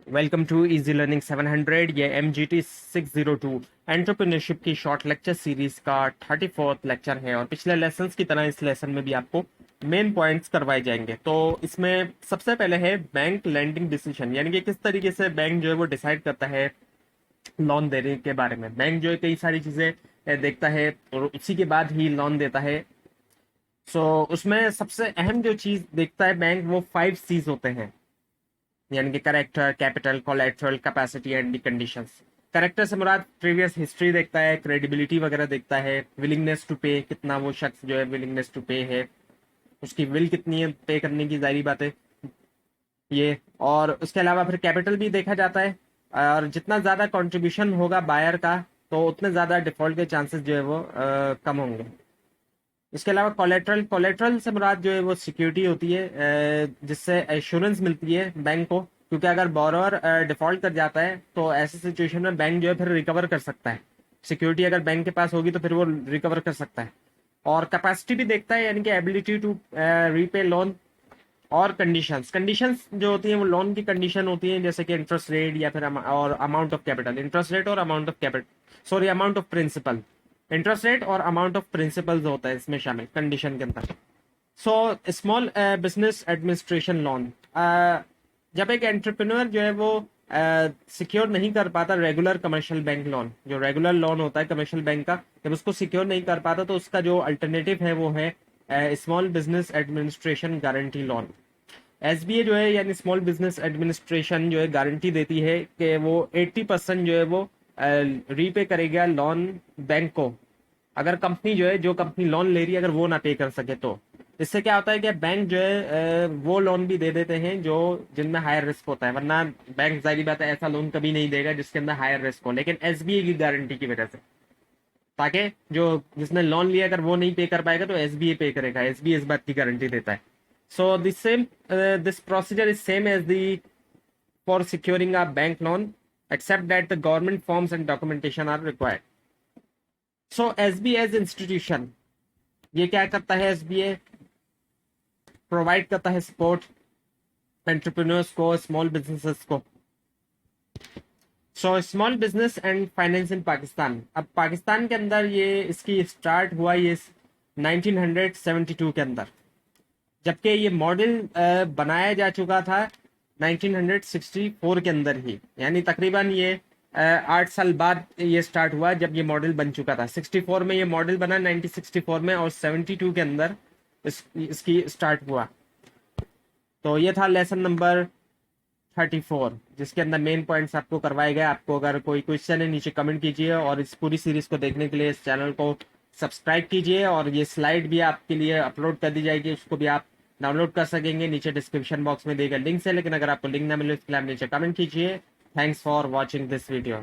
Welcome to easy learning 700। ये MGT 602 entrepreneurship की short lecture series का 34th लेक्चर है और पिछले लेसन्स की तरह इस लेसन में भी आपको मेन पॉइंट्स करवाए जाएंगे। तो इसमें सबसे पहले है बैंक लैंडिंग डिसीजन, यानी कि किस तरीके से बैंक जो है वो डिसाइड करता है लोन देने के बारे में। बैंक जो है कई सारी चीजें देखता है और उसी के बाद ही लोन देता है। उसमें सबसे अहम जो चीज देखता है बैंक, वो 5 C's होते हैं, यानी कि character, capital, collateral, capacity and the conditions. Character से मुराद प्रीवियस हिस्ट्री देखता है, क्रेडिबिलिटी वगैरह देखता है, विलिंगनेस टू पे, कितना वो शख्स जो है विलिंगनेस टू पे है, उसकी विल कितनी है पे करने की, जारी बात है ये। और उसके अलावा फिर कैपिटल भी देखा जाता है, और जितना ज्यादा कंट्रीब्यूशन होगा बायर का तो उतने ज्यादा डिफॉल्ट के चांसेस जो है वो कम होंगे। इसके अलावा कोलेट्रल, कोलेट्रल से मुराद जो है वो सिक्योरिटी होती है, जिससे एश्योरेंस मिलती है बैंक को, क्योंकि अगर बोरोवर डिफॉल्ट कर जाता है तो ऐसी सिचुएशन में बैंक जो है फिर रिकवर कर सकता है। सिक्योरिटी अगर बैंक के पास होगी तो फिर वो रिकवर कर सकता है। और कैपेसिटी भी देखता है, यानी कि एबिलिटी टू रीपे लोन। और कंडीशंस, कंडीशंस जो होती हैं वो लोन की कंडीशन होती हैं, जैसे कि इंटरेस्ट रेट या फिर और amount of capital. Interest rate और amount of capital, sorry, amount of principal. Interest rate और अमाउंट ऑफ प्रिंसिपल्स होता है इसमें शामिल कंडीशन के अंदर। स्मॉल बिजनेस एडमिनिस्ट्रेशन लोन, जब एक एंटरप्रेन्योर जो है वो सिक्योर नहीं कर पाता रेगुलर कमर्शियल बैंक लोन, जो रेगुलर लोन होता है कमर्शियल बैंक का, जब उसको सिक्योर नहीं कर पाता तो उसका जो अल्टरनेटिव है वो है small business administration guarantee loan. SBA जो है यानी स्मॉल बिजनेस एडमिनिस्ट्रेशन जो है गारंटी देती है कि वो 80% जो है वो रीपे करेगा लोन बैंक को, अगर कंपनी जो है, जो कंपनी लोन ले रही है, अगर वो ना पे कर सके तो। इससे क्या होता है कि बैंक जो है वो लोन भी दे देते हैं जो जिनमें हायर रिस्क होता है, वरना बैंक जाहिर बात है ऐसा लोन कभी नहीं देगा जिसके अंदर हायर रिस्क हो, लेकिन SBA की गारंटी की वजह से, ताकि जो जिसने लोन लिया अगर वो नहीं पे कर पाएगा तो SBA पे करेगा। SBA इस बात की गारंटी देता है। So this same this procedure is same as the for securing a bank loan, except that the government forms and documentation are required. SBA as institution, ये क्या करता है? SBA प्रोवाइड करता है सपोर्ट एंटरप्रेन्योर्स को, small businesses को। Small business and finance in Pakistan, अब पाकिस्तान के अंदर ये इसकी स्टार्ट हुआ ये 1972 के अंदर, जबकि ये मॉडल बनाया जा चुका था 1964 के अंदर ही, यानी तकरीबन ये 8 साल बाद ये स्टार्ट हुआ जब ये मॉडल बन चुका था। 64 में ये मॉडल बना, 1964 में, और 72 के अंदर इसकी स्टार्ट हुआ। तो ये था लेसन नंबर 34, जिसके अंदर मेन पॉइंट्स आपको करवाए गए। आपको अगर कोई क्वेश्चन है नीचे कमेंट कीजिए, और इस पूरी सीरीज को देखने के लिए इस चैनल को सब्सक्राइब कीजिए, और ये स्लाइड भी आपके लिए अपलोड कर दी जाएगी, उसको भी आप डाउनलोड कर सकेंगे, नीचे डिस्क्रिप्शन बॉक्स में दिए गए लिंक से। लेकिन अगर आपको लिंक ना मिले उसके लिए आप नीचे कमेंट कीजिए। Thanks for watching this video.